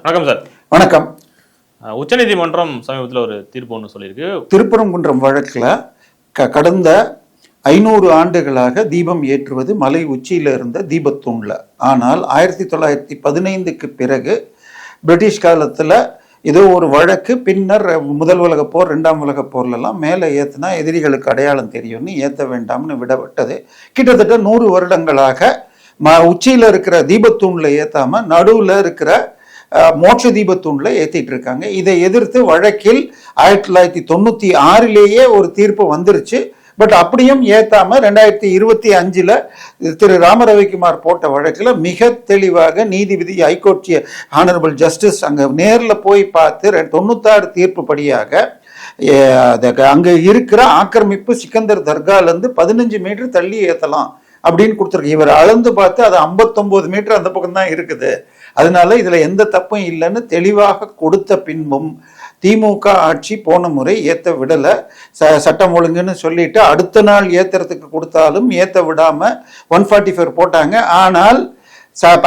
வணக்கம் சார். வணக்கம். உச்சநீதிமன்றம் சமீபத்தில் ஒரு தீர்ப்பு ஒன்று சொல்லியிருக்கு. திருப்பரங்குன்றம் வழக்கில் கடந்த 500 ஆண்டுகளாக தீபம் ஏற்றுவது மலை உச்சியில் இருந்த தீபத்தூண்ல. ஆனால் 1915க்கு பிறகு பிரிட்டிஷ் காலத்தில் ஏதோ ஒரு வழக்கு, பின்னர் முதல் உலகப் போர், 2ஆம் உலகப் போர்லாம் மேலே ஏற்றினா எதிரிகளுக்கு அடையாளம் தெரியும்னு ஏற்ற வேண்டாம்னு விடப்பட்டது. கிட்டத்தட்ட 100 வருடங்களாக உச்சியில் இருக்கிற தீபத்தூண்ல ஏற்றாம நடுவில் இருக்கிற மோட்ச தீபத்தூண்ல ஏத்திட்டு இருக்காங்க. இதை எதிர்த்து வழக்கில் 1996லேயே ஒரு தீர்ப்பு வந்துருச்சு. பட் அப்படியும் ஏத்தாம 2025ல் திரு ராமரவிக்குமார் போட்ட வழக்கில் மிக தெளிவாக நீதிபதி ஹைகோர்ட் ஆனரபிள் ஜஸ்டிஸ் அங்க நேரில் போய் பார்த்து 96 தீர்ப்பு படியாக அங்க இருக்கிற ஆக்கிரமிப்பு சிக்கந்தர் தர்கால இருந்து 15 மீட்டர் தள்ளி ஏத்தலாம் அப்படின்னு கொடுத்துருக்கு. இவர் அளந்து பார்த்து அது 59 மீட்டர் அந்த பக்கம் தான் இருக்குது. அதனால இதுல எந்த தப்பும் இல்லைன்னு தெளிவாக கொடுத்த பின்பும் திமுக ஆட்சி போன முறை ஏத்த விடல. சட்டம் ஒழுங்குன்னு சொல்லிட்டு அடுத்த நாள் ஏத்துறதுக்கு கொடுத்தாலும் ஏத்த விடாம 144 போட்டாங்க. ஆனால்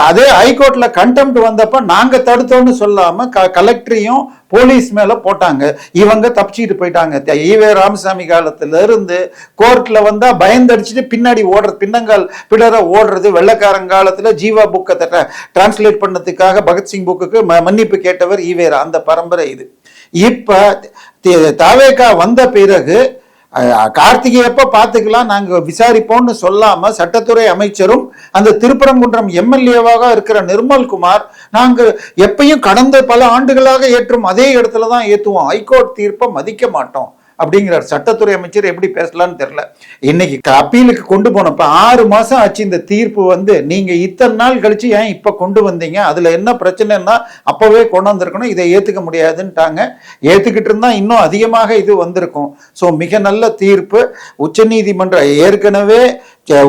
அதே ஹைகோர்ட்ல கண்டெம்ட் வந்தப்ப நாங்க தடுத்தோம்னு சொல்லாம கலெக்டரையும் போலீஸ் மேல போட்டாங்க. இவங்க தப்பிச்சுட்டு போயிட்டாங்க. ஈவே ராமசாமி காலத்துல இருந்து கோர்ட்ல வந்தா பயந்தடிச்சுட்டு பின்னாடி ஓடுறது, பின்னங்கால் பிடர ஓடுறது. வெள்ளக்காரங்காலத்துல ஜீவா புக்கை டிரான்ஸ்லேட் பண்ணதுக்காக பகத்சிங் புக்குக்கு மன்னிப்பு கேட்டவர் ஈவேரா. அந்த பரம்பரை இது. இப்ப தாவேகா வந்த பிறகு கார்த்திகையப்ப பார்த்துக்கலாம் நாங்க விசாரிப்போம்னு சொல்லாம சட்டத்துறை அமைச்சரும் அந்த திருப்பரங்குன்றம் எம்எல்ஏவாக இருக்கிற நிர்மல்குமார் நாங்க எப்பயும் கடந்த பல ஆண்டுகளாக ஏற்றும் அதே இடத்துலதான் ஏத்துவோம், ஹைகோர்ட் தீர்ப்பை மதிக்க மாட்டோம் அப்படிங்கிறார். சட்டத்துறை அமைச்சர் எப்படி பேசலான்னு தெரியல. இன்னைக்கு அப்பீலுக்கு கொண்டு போனப்ப 6 மாசம் ஆச்சு இந்த தீர்ப்பு வந்து. நீங்க இத்தனை நாள் கழிச்சு ஏன் இப்ப கொண்டு வந்தீங்க? அதுல என்ன பிரச்சனைன்னா அப்பவே கொண்டு வந்திருக்கணும். இதை ஏத்துக்க முடியாதுன்ட்டாங்க. ஏத்துக்கிட்டு இருந்தா இன்னும் அதிகமாக இது வந்திருக்கும். ஸோ மிக நல்ல தீர்ப்பு. உச்ச நீதிமன்றம் ஏற்கனவே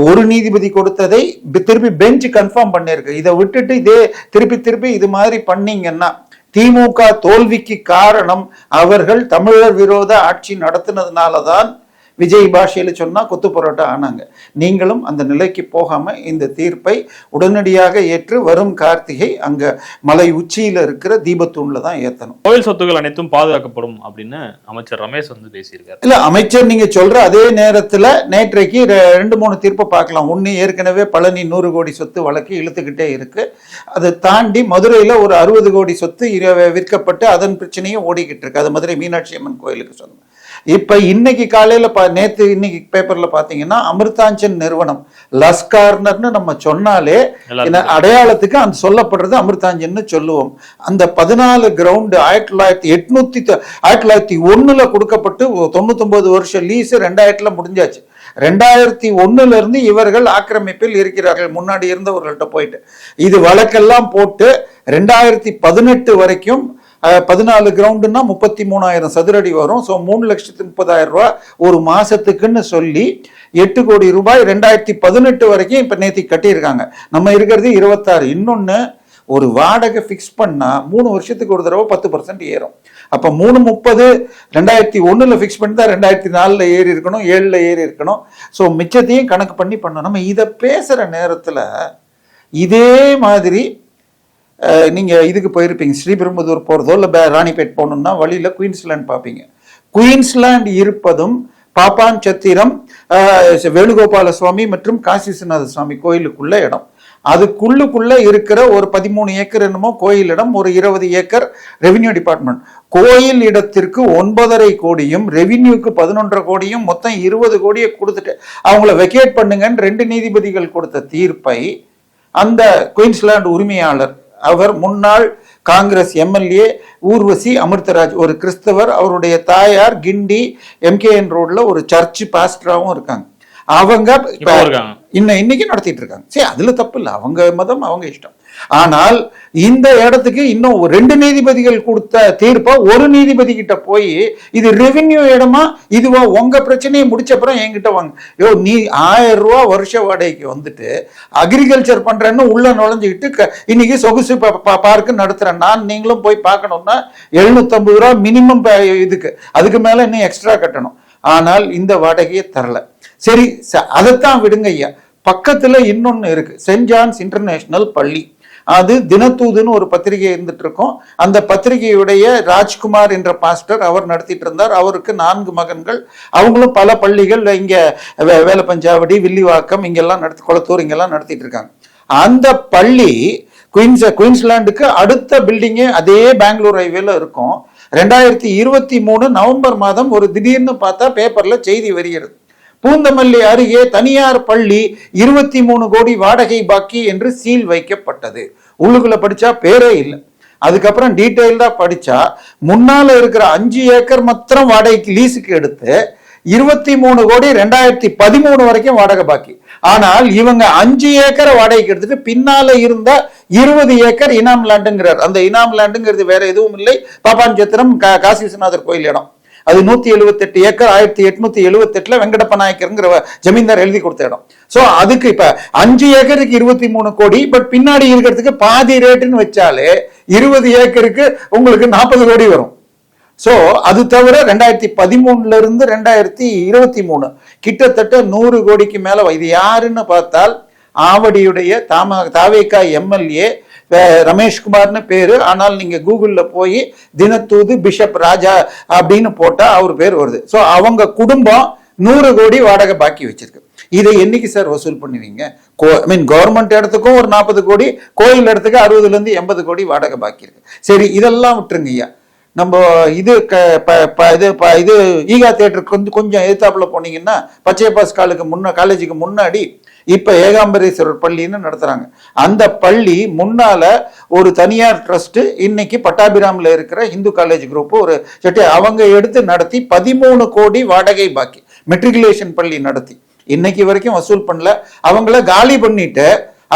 ஒரு நீதிபதி கொடுத்ததை திருப்பி பெஞ்ச் கன்ஃபார்ம் பண்ணிருக்கு. இதை விட்டுட்டு இதே திருப்பி இது மாதிரி பண்ணீங்கன்னா திமுக தோல்விக்கு காரணம் அவர்கள் தமிழர் விரோத ஆட்சி நடத்தினதுனாலதான். விஜய் பாஷையில சொன்னா கொத்து பரோட்டா ஆனாங்க. நீங்களும் அந்த நிலைக்கு போகாம இந்த தீர்ப்பை உடனடியாக ஏற்று வரும் கார்த்திகை அங்க மலை உச்சியில இருக்கிற தீபத்தூண்ல தான் ஏத்தணும். கோயில் சொத்துக்கள் அனைத்தும் பாதுகாக்கப்படும் அப்படின்னு அமைச்சர் ரமேஷ் வந்து பேசியிருக்காரு. இல்ல, அமைச்சர் நீங்க சொல்ற அதே நேரத்துல நேற்றைக்கு 2-3 தீர்ப்பை பார்க்கலாம். ஒண்ணு, ஏற்கனவே பழனி 100 கோடி சொத்து வழக்கு இழுத்துக்கிட்டே இருக்கு. அதை தாண்டி மதுரையில ஒரு 60 கோடி சொத்து விற்கப்பட்டு அதன் பிரச்சனையும் ஓடிக்கிட்டு இருக்கு. அது மதுரை மீனாட்சி அம்மன் கோயிலுக்கு சொந்தம். இப்ப இன்னைக்கு காலையில இன்னைக்கு பேப்பர்ல பாத்தீங்கன்னா அமிர்தாஞ்சன் நிறுவனம் லஸ்கார்னர்னு நம்ம சொன்னாலே அடையாளத்துக்கு அந்த சொல்லப்படுறது அமிர்தாஞ்சன் சொல்லுவோம். அந்த 14 கிரவுண்ட் 1901ல கொடுக்கப்பட்டு 99 வருஷம் லீஸ் 2000ல முடிஞ்சாச்சு. 2001ல இருந்து இவர்கள் ஆக்கிரமிப்பில் இருக்கிறார்கள், முன்னாடி இருந்தவர்கள்ட்ட போயிட்டு. இது வழக்கெல்லாம் போட்டு 2018 வரைக்கும் 14 கிரவுண்டுன்னா 33,000 சதுரடி வரும். ஸோ 3,30,000 ரூபாய் ஒரு மாசத்துக்குன்னு சொல்லி 8 கோடி ரூபாய் 2018 வரைக்கும் இப்ப நேத்தி கட்டியிருக்காங்க. நம்ம இருக்கிறது 26. இன்னொன்னு, ஒரு வாடகை பிக்ஸ் பண்ணா 3 வருஷத்துக்கு ஒரு தடவை 10% ஏறும். அப்ப 330 2001ல பிக்ஸ் பண்ணி தான் 2004ல ஏறி இருக்கணும், 7ல ஏறி இருக்கணும். ஸோ மிச்சத்தையும் கணக்கு பண்ணி பண்ணணும். நம்ம இதை பேசுற நேரத்துல இதே மாதிரி நீங்க இதுக்கு போயிருப்பீங்க, ஸ்ரீபெரும்புதூர் போறதோ இல்ல ராணிப்பேட் போகணும்னா வழியில குயின்ஸ்லாண்ட் பார்ப்பீங்க. குயின்ஸ்லாண்ட் இருப்பதும் பாப்பான் சத்திரம், வேணுகோபால சுவாமி மற்றும் காசி விஸ்வநாத சுவாமி கோயிலுக்குள்ள இடம். அதுக்குள்ளுக்குள்ள இருக்கிற ஒரு 13 ஏக்கர் என்னமோ கோயில் இடம், ஒரு 20 ஏக்கர் ரெவின்யூ டிபார்ட்மெண்ட். கோயில் இடத்திற்கு 9.5 கோடியும் ரெவின்யூக்கு 11.5 கோடியும் மொத்தம் 20 கோடியை கொடுத்துட்டு அவங்கள வெக்கேட் பண்ணுங்கன்னு 2 நீதிபதிகள் கொடுத்த தீர்ப்பை அந்த குயின்ஸ்லாண்ட் உரிமையாளர், அவர் முன்னாள் காங்கிரஸ் எம்எல்ஏ ஊர்வசி அமிர்தராஜ், ஒரு கிறிஸ்தவர், அவருடைய தாயார் கிண்டி எம்கேஎன் ரோட்ல ஒரு சர்ச் பாஸ்டராகவும் இருக்காங்க. அவங்க இன்னைக்கு நடத்திட்டு இருக்காங்க. சரி, அதுல தப்பு இல்லை, அவங்க மதம் அவங்க இஷ்டம். ஆனால் இந்த இடத்துக்கு இன்னும் 2 நீதிபதிகள் கொடுத்த தீர்ப்பா ஒரு நீதிபதி கிட்ட போய் இது ரெவென்யூ இடமா இதுவா, உங்க பிரச்சனையை முடிச்சப்பறம் என்கிட்ட வாங்க. நீ 1000 ரூபா வருஷ வாடகைக்கு வந்துட்டு அக்ரிகல்ச்சர் பண்றேன்னு உள்ள நுழைஞ்சுக்கிட்டு இன்னைக்கு சொகுசு பார்க்கு நடத்துறேன் நான், நீங்களும் போய் பார்க்கணும்னா 750 ரூபா மினிமம் இதுக்கு, அதுக்கு மேல இன்னும் எக்ஸ்ட்ரா கட்டணும். ஆனால் இந்த வாடகையை தரல. சரி, அதைத்தான் விடுங்க ஐயா. பக்கத்துல இன்னொன்னு இருக்கு, சென்ட் ஜான்ஸ் இன்டர்நேஷனல் பள்ளி. அது தினத்தூதுன்னு ஒரு பத்திரிகை இருந்துட்டு இருக்கும். அந்த பத்திரிகையுடைய ராஜ்குமார் என்ற பாஸ்டர் அவர் நடத்திட்டு இருந்தார். அவருக்கு 4 மகன்கள். அவங்களும் பல பள்ளிகள் இங்க வேலப்பஞ்சாவடி, வில்லிவாக்கம், இங்கெல்லாம் குளத்தூர் இங்கெல்லாம் நடத்திட்டு இருக்காங்க. அந்த பள்ளி குயின்ஸ்லாண்டுக்கு அடுத்த பில்டிங்கே அதே பெங்களூர் ஹைவேல இருக்கும். 2023 நவம்பர் மாதம் ஒரு திடீர்னு பார்த்தா பேப்பர்ல செய்தி வருகிறது, பூந்தமல்லி அருகே தனியார் பள்ளி 23 கோடி வாடகை பாக்கி என்று சீல் வைக்கப்பட்டது. உள்ளுக்குள்ள படிச்சா பேரே இல்லை. அதுக்கப்புறம் டீட்டெயில்டா படிச்சா முன்னால இருக்கிற 5 ஏக்கர் மாத்திரம் வாடகைக்கு லீஸுக்கு எடுத்து 23 கோடி 2013 வரைக்கும் வாடகை பாக்கி. ஆனால் இவங்க 5 ஏக்கரை வாடகைக்கு எடுத்துட்டு பின்னால இருந்த 20 ஏக்கர் இனாம் லேண்டுங்கிறார். அந்த இனாம் லேண்டுங்கிறது வேற எதுவும் இல்லை, பாப்பாஞ்சத்திரம் காசி விஸ்வநாதர் கோயில் இடம். அது 178 ஏக்கர் 1878 வெங்கடப்ப நாயக்கருங்கிற ஜமீன்தார் எழுதி கொடுத்த இடம். சோ அதுக்கு இப்ப 5 ஏக்கருக்கு 23 கோடி, பட் பின்னாடி இருக்கிறதுக்கு பாதி ரேட்டுன்னு வச்சாலே 20 ஏக்கருக்கு உங்களுக்கு 40 கோடி வரும். சோ அது தவிர 2013 இருந்து 2023 கிட்டத்தட்ட 100 கோடிக்கு மேல. இது யாருன்னு பார்த்தால் ஆவடியுடைய தாவேகா எம்எல்ஏ ரமேஷ்குமார்னு பேரு. ஆனால் நீங்க கூகுள்ல போய் தினத்தூது பிஷப் ராஜா அப்படின்னு போட்டா அவர் பேர் வருது. சோ அவங்க குடும்பம் 100 கோடி வாடகை பாக்கி வச்சிருக்கு. இதை என்னைக்கு சார் வசூல் பண்ணுவீங்க? கவர்மெண்ட் இடத்துக்கும் ஒரு 40 கோடி, கோயில் இடத்துக்கு 60 இருந்து 80 கோடி வாடகை பாக்கி இருக்கு. சரி, இதெல்லாம் விட்டுருங்க ஐயா. நம்ம இது இது ஈகா தியேட்டருக்கு கொஞ்சம் எதிர்த்தாப்புல போனீங்கன்னா பச்சையப்பாஸ் காலேஜுக்கு முன்னாடி இப்ப ஏகாம்பரேஸ்வரர் பள்ளின்னு நடத்துறாங்க. அந்த பள்ளி முன்னால ஒரு தனியார் ட்ரஸ்ட், இன்னைக்கு பட்டாபிராம்ல இருக்கிற இந்து காலேஜ் குரூப் ஒரு அவங்க எடுத்து நடத்தி 13 கோடி வாடகை பாக்கி. மெட்ரிகுலேஷன் பள்ளி நடத்தி இன்னைக்கு வரைக்கும் வசூல் பண்ணல. அவங்கள காலி பண்ணிட்டு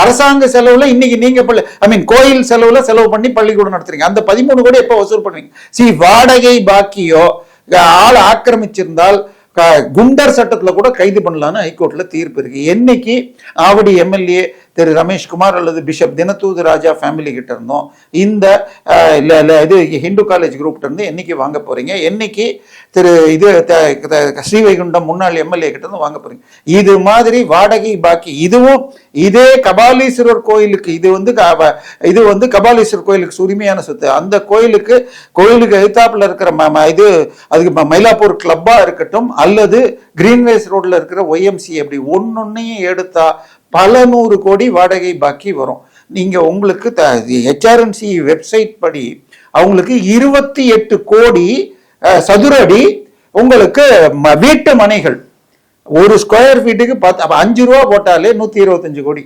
அரசாங்க செலவுல இன்னைக்கு நீங்க கோயில் செலவு பண்ணி பள்ளிக்கூடம் நடத்துறீங்க. அந்த 13 கோடி எப்ப வசூல் பண்ணுவீங்க? வாடகை பாக்கியோ ஆள் ஆக்கிரமிச்சிருந்தால் குண்டர் சட்டத்துல கூட கைது பண்ணலான்னு ஹைகோர்ட்ல தீர்ப்பு இருக்கு. என்னைக்கு ஆவடி எம்எல்ஏ திரு ரமேஷ்குமார் அல்லது பிஷப் தினத்தூது ராஜா ஃபேமிலி கிட்ட இருந்தோம் இந்த இது ஹிந்து காலேஜ் குரூப்ல இருந்து என்னைக்கு வாங்க போறீங்க? என்னைக்கு திரு இது ஸ்ரீவைகுண்டம் முன்னாள் எம்எல்ஏ கிட்ட இருந்து வாங்க போறீங்க? இது மாதிரி வாடகை பாக்கி. இதுவும் இதே கபாலீஸ்வரர் கோயிலுக்கு இது வந்து கபாலீஸ்வரர் கோயிலுக்கு உரிமையான சொத்து. அந்த கோயிலுக்கு எழுத்தாப்புல இருக்கிற இது அதுக்கு மயிலாப்பூர் கிளப்பா இருக்கட்டும் அல்லது கிரீன்வேஸ் ரோட்ல இருக்கிற ஒய்எம்சி, அப்படி ஒன்னொன்னையும் எடுத்தா பல 100 கோடி வாடகை பாக்கி வரும். நீங்க உங்களுக்கு ஹெச்ஆர்என்சி வெப்சைட் படி அவங்களுக்கு 28 கோடி சதுர அடி உங்களுக்கு வீட்டு மனைகள். ஒரு ஸ்கொயர் ஃபீட்டுக்கு 5 ரூபா போட்டாலே 125 கோடி.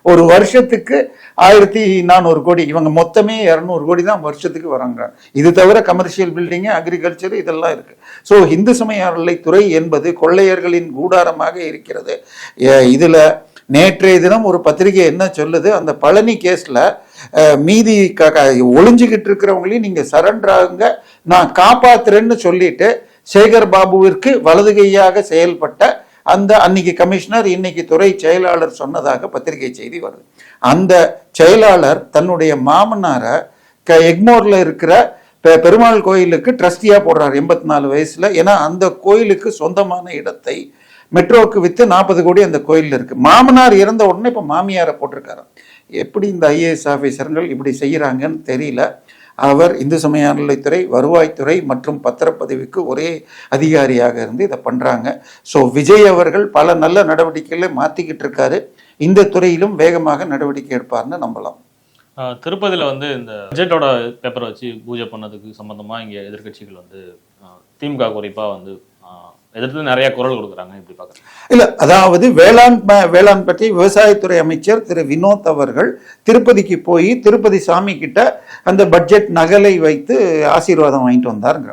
ஒரு வருஷத்துக்கு 1400 கோடி. இவங்க மொத்தமே 200 கோடி தான் வருஷத்துக்கு வராங்க. இது தவிர கமர்ஷியல் பில்டிங், அக்ரிகல்ச்சர் இதெல்லாம் இருக்கு. ஸோ இந்து சமய அறநிலைத்துறை என்பது கொள்ளையர்களின் கூடாரமாக இருக்கிறது. இதுல நேற்றைய தினம் ஒரு பத்திரிகை என்ன சொல்லுது, அந்த பழனி கேஸ்ல மீதி ஒளிஞ்சுக்கிட்டு இருக்கிறவங்களையும் நீங்க சரண்டர் ஆகுங்க, நான் காப்பாத்துறேன்னு சொல்லிட்டு சேகர் பாபுவிற்கு வலது கையாக செயல்பட்ட அந்த அன்னைக்கு கமிஷனர் இன்னைக்கு துறை செயலாளர் சொன்னதாக பத்திரிகை செய்தி வருது. அந்த செயலாளர் தன்னுடைய மாமனாரை எக்மோர்ல இருக்கிற பெருமாள் கோயிலுக்கு ட்ரஸ்டியா போடுறாரு 84 வயசுல. ஏன்னா அந்த கோயிலுக்கு சொந்தமான இடத்தை மெட்ரோவுக்கு வித்து 40 கோடி அந்த கோயில்ல இருக்கு. மாமனார் இறந்த உடனே இப்ப மாமியாரை போட்டிருக்காரு. எப்படி இந்த ஐஏஎஸ் ஆபீசர்கள் இப்படி செய்யறாங்கன்னு தெரியல. அவர் இந்து சமய அறநிலைத்துறை, வருவாய்த்துறை மற்றும் பத்திரப்பதிவுக்கு ஒரே அதிகாரியாக இருந்து இதை பண்றாங்க. ஸோ விஜய் அவர்கள் பல நல்ல நடவடிக்கைகளை மாத்திக்கிட்டு இருக்காரு. இந்த துறையிலும் வேகமாக நடவடிக்கை எடுப்பார்னு நம்பலாம். திருப்பதியில இந்த பட்ஜெட்டோட பேப்பரை வச்சு பூஜை பண்ணதுக்கு சம்பந்தமா இங்க எதிர்கட்சிகள் திமுக குறிப்பா எதிர்த்து நிறைய குரல் கொடுக்குறாங்க. இப்படி பார்க்குறேன். இல்ல, அதாவது வேளாண் பற்றி விவசாயத்துறை அமைச்சர் திரு வினோத் அவர்கள் திருப்பதிக்கு போய் திருப்பதி சாமி கிட்ட அந்த பட்ஜெட் நகலை வைத்து ஆசீர்வாதம் வாங்கிட்டு வந்தாருங்க.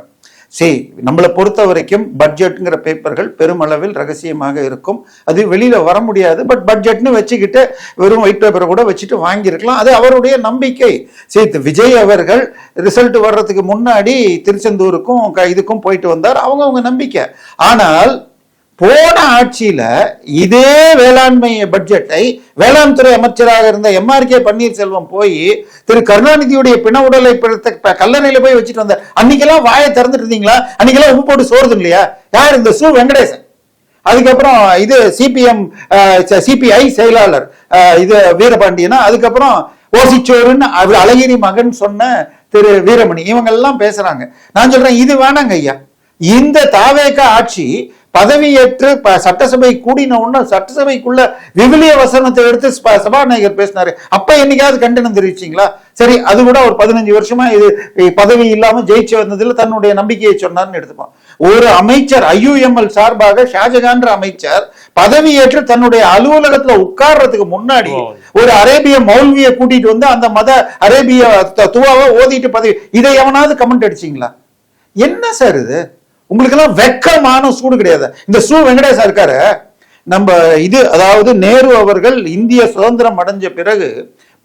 சரி, நம்மளை பொறுத்த வரைக்கும் பட்ஜெட்ங்கிற பேப்பர்கள் பெருமளவில் ரகசியமாக இருக்கும். அது வெளியில வர முடியாது. பட் பட்ஜெட்னு வச்சுக்கிட்டு வெறும் ஒயிட் பேப்பரை கூட வச்சுட்டு வாங்கியிருக்கலாம். அது அவருடைய நம்பிக்கை. சரி, விஜய் அவர்கள் ரிசல்ட் வர்றதுக்கு முன்னாடி திருச்செந்தூருக்கும் இதுக்கும் போயிட்டு வந்தார். அவங்க நம்பிக்கை. ஆனால் போன ஆட்சியில இதே வேளாண்மை பட்ஜெட்டை வேளாண் துறை அமைச்சராக இருந்த எம்ஆர்கே பன்னீர்செல்வம் போய் திரு கருணாநிதியுடைய பிண உடலை கல்லறையில போய் வச்சுட்டு வந்தார். அன்னைக்கெல்லாம் வாயை திறந்துட்டு இருந்தீங்களா? அன்னைக்கெல்லாம் உப்பு போட்டு சோறுது இல்லையா? யார்? இந்த சு வெங்கடேசன். அதுக்கப்புறம் இது சிபிஐ செயலாளர் இது வீரபாண்டியனா. அதுக்கப்புறம் ஓசிச்சோருன்னு அவர் அழகிரி மகன் சொன்ன திரு வீரமணி இவங்க எல்லாம் பேசுறாங்க. நான் சொல்றேன் இது வேணாங்க ஐயா. இந்த தாவேக ஆட்சி பதவியேற்று சட்டசபை கூடின உடனே சட்டசபைக்குள்ள விவிலிய வசனத்தை எடுத்து சபாநாயகர் பேசினாரு. அப்ப என்னைக்காவது கண்டனம் தெரிவிச்சீங்களா? சரி, அது கூட ஒரு 15 வருஷமா இது பதவி இல்லாம ஜெயிச்சு வந்ததுல தன்னுடைய நம்பிக்கையை சொன்னார்னு எடுத்துப்போம். ஒரு அமைச்சர் IUML சார்பாக ஷாஜகான்ற அமைச்சர் பதவியேற்று தன்னுடைய அலுவலகத்துல உட்கார்றதுக்கு முன்னாடி ஒரு அரேபிய மௌல்வியை கூட்டிட்டு வந்து அந்த மத அரேபிய துவாவை ஓதிட்டு பதவி, இதை எவனாவது கமெண்ட் அடிச்சீங்களா? என்ன சார் இது? உங்களுக்கு எல்லாம் வெக்கமான சூடு கிடையாது. இந்த வெங்கடேசா இருக்காரு, நம்ம இது அதாவது நேரு அவர்கள் இந்திய சுதந்திரம் அடைஞ்ச பிறகு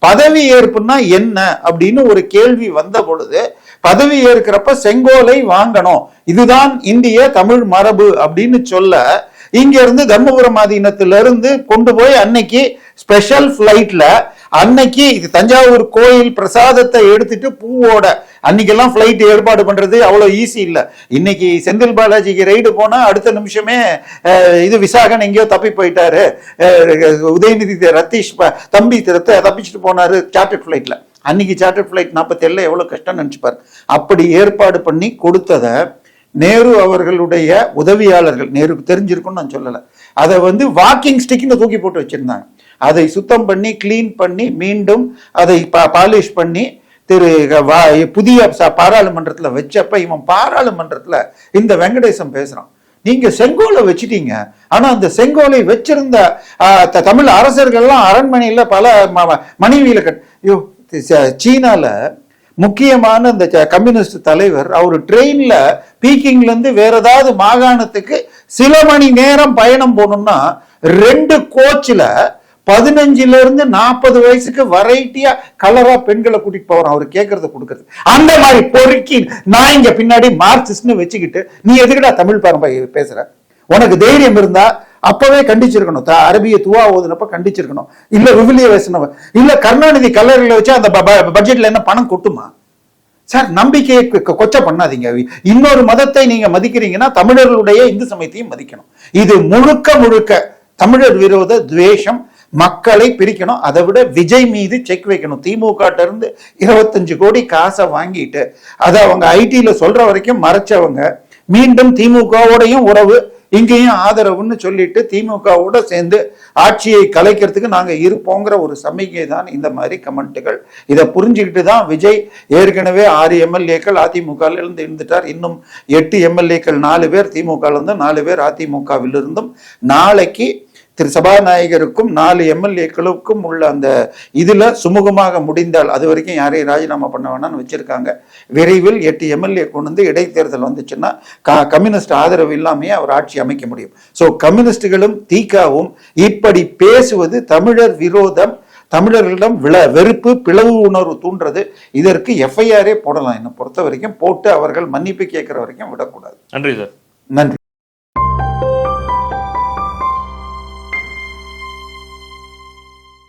பதவி ஏற்புன்னா என்ன அப்படின்னு ஒரு கேள்வி வந்த பொழுது பதவி ஏற்கிறப்ப செங்கோலை வாங்கணும், இதுதான் இந்திய தமிழ் மரபு அப்படின்னு சொல்ல இங்க இருந்து தர்மபுரம் ஆதீனத்திலிருந்து கொண்டு போய் அன்னைக்கு ஸ்பெஷல் பிளைட்ல அன்னைக்கு தஞ்சாவூர் கோயில் பிரசாதத்தை எடுத்துட்டு பூவோட அன்னைக்கெல்லாம் பிளைட் ஏற்பாடு பண்றது அவ்வளவு ஈஸி இல்ல. இன்னைக்கு செந்தில் பாலாஜிக்கு ரைடு போனா அடுத்த நிமிஷமே இது விசாகன் எங்கேயோ தப்பி போயிட்டாரு, உதயநிதி ரத்தீஷ் தம்பி தப்பிச்சுட்டு போனாரு சார்ட்டர்ட் பிளைட்ல. அன்னைக்கு சார்ட்டர்ட் பிளைட் 47 எவ்வளவு கஷ்டம் நினைச்சுப்பாரு. அப்படி ஏற்பாடு பண்ணி கொடுத்தத நேரு அவர்களுடைய உதவியாளர்கள், நேருக்கு தெரிஞ்சிருக்கும்னு நான் சொல்லல, அதை வாக்கிங் ஸ்டிக்னு தூக்கி போட்டு வச்சிருந்தாங்க. அதை சுத்தம் பண்ணி கிளீன் பண்ணி மீண்டும் அதை பாலிஷ் பண்ணி புதிய பாராளுமன்றத்துல வச்சப்ப இவன் பாராளுமன்றத்துல இந்த வெங்கடேசன் பேசுறான், நீங்க செங்கோலை வச்சுட்டீங்க, ஆனா அந்த செங்கோலை வச்சிருந்த தமிழ் அரசர்கள்லாம் அரண்மனையில பல மனைவியில சீனால முக்கியமான இந்த கம்யூனிஸ்ட் தலைவர் அவர் ட்ரெயின்ல பீக்கிங்ல இருந்து வேற ஏதாவது மாகாணத்துக்கு சில மணி நேரம் பயணம் போகணும்னா 2 கோச்ல 15 இருந்து 40 வயசுக்கு வெரைட்டியா கலரா பெண்களை கூட்டிட்டு போறான். அவர் கேட்கறத கொடுக்கறது அந்த மாதிரி பொறுக்கி நான் இங்க பின்னாடி மார்க்சிஸ்ட்னு வச்சுக்கிட்டு நீ எதுக்குடா தமிழ் பாரம்பரிய பேசுற? உனக்கு தைரியம் இருந்தா அப்பவே கண்டிச்சிருக்கணும், அரபிய துவா ஓதுனப்ப கண்டிச்சிருக்கணும், இல்ல விவிலிய வசனம், இல்ல கருணாநிதி கல்லறையில வச்சு அந்த பட்ஜெட்ல என்ன பணம் கொட்டுமா? சார், நம்பிக்கையை கொச்சை பண்ணாதீங்க. இன்னொரு மதத்தை நீங்க மதிக்கிறீங்கன்னா தமிழர்களுடைய இந்து சமயத்தையும் மதிக்கணும். இது முழுக்க முழுக்க தமிழர் விரோத துவேஷம், மக்களை பிரிக்கணும். அதை விட விஜய் மீது செக் வைக்கணும். திமுக இருந்து 25 கோடி காசை வாங்கிட்டு அதை அவங்க ஐடில சொல்ற வரைக்கும் மறைச்சவங்க மீண்டும் திமுகவோடையும் உறவு இங்கேயும் ஆதரவுன்னு சொல்லிட்டு திமுகவோட சேர்ந்து ஆட்சியை கலைக்கிறதுக்கு நாங்க இருப்போங்கிற ஒரு சமிகை தான் இந்த மாதிரி கமெண்ட்டுகள். இதை புரிஞ்சுக்கிட்டு தான் விஜய் ஏற்கனவே 6 எம்எல்ஏக்கள் அதிமுகவில் இருந்து இருந்துட்டார். இன்னும் 8 எம்எல்ஏக்கள் 4 பேர் திமுக இருந்தும் 4 பேர் அதிமுகவில் இருந்தும் நாளைக்கு திரு சபாநாயகருக்கும் 4 எம்எல்ஏக்களுக்கும் உள்ள அந்த இதுல சுமூகமாக முடிந்தால், அது வரைக்கும் யாரையும் ராஜினாமா பண்ண வேணாம்னு வச்சிருக்காங்க. விரைவில் 8 எம்எல்ஏ கொண்டு வந்து இடைத்தேர்தல் வந்துச்சுன்னா கம்யூனிஸ்ட் ஆதரவு இல்லாமையே அவர் ஆட்சி அமைக்க முடியும். ஸோ கம்யூனிஸ்டுகளும் திகாவும் இப்படி பேசுவது தமிழர் விரோதம், தமிழர்களிடம் வெறுப்பு பிளவு உணர்வு தூண்டுறது. இதற்கு FIR போடலாம். என்னை பொறுத்த வரைக்கும் போட்டு அவர்கள் மன்னிப்பு கேட்கிற வரைக்கும் விடக்கூடாது. நன்றி சார். நன்றி.